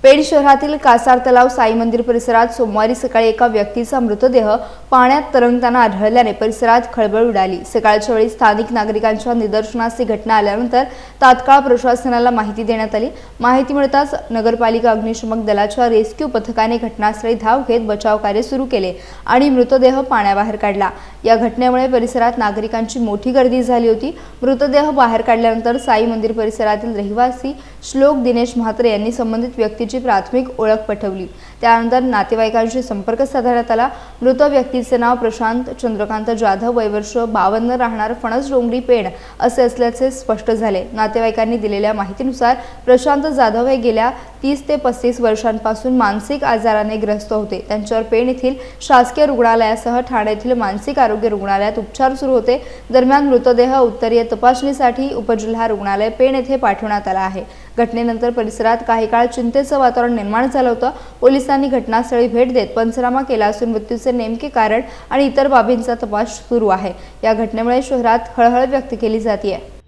पेण शहरातील कासार तलाव साई मंदिर परिसरात सोमवारी सकाळी एका व्यक्तीचा मृतदेह पाण्यात तरंगताना आढळल्याने परिसरात खळबळ उडाली। सकाळच्या वेळी स्थानिक नागरिकांच्या निदर्शनास ही घटना आल्यानंतर तात्काळ प्रशासनाला माहिती देण्यात आली। माहिती मिळताच नगरपालिका अग्निशमन दलाच्या रेस्क्यू पथकाने घटनास्थळी धाव घेत बचाव कार्य सुरू केले आणि मृतदेह पाण्याबाहेर काढला। या घटनेमुळे परिसरात नागरिकांची मोठी गर्दी झाली होती। मृतदेह बाहेर काढल्यानंतर साई मंदिर परिसरातील रहिवासी श्लोक दिनेश म्हात्रे यांनी संबंधित व्यक्तीची प्राथमिक ओळख पटवली। त्यानंतर नातेवाईकांशी संपर्क साधण्यात आला। मृत व्यक्तीचे नाव प्रशांत चंद्रकांत जाधव, वय वर्ष 52, राहणार फणस डोंगरी पेण असे असल्याचे स्पष्ट झाले। नातेवाईकांनी दिलेल्या माहितीनुसार प्रशांत जाधव हे गेल्या 30 ते 35 वर्षांपासून मानसिक आजाराने ग्रस्त होते। त्यांच्यावर पेण येथील शासकीय रुग्णालयासह ठाणे येथील मानसिक आरोग्य रुग्णालयात उपचार सुरू होते। दरम्यान मृतदेह उत्तरीय तपासणीसाठी उपजिल्हा रुग्णालय पेण येथे पाठवण्यात आला आहे। घटनेनंतर परिसरात काही काळ चिंतेचे वातावरण निर्माण झाले होते। पोलिसांनी घटनास्थळी भेट देत पंचनामा केला असून मृत्यूचे नेमके कारण आणि इतर बाबींचा तपास सुरू आहे। या घटनेमुळे शहरात हळहळ व्यक्त केली जाते आहे।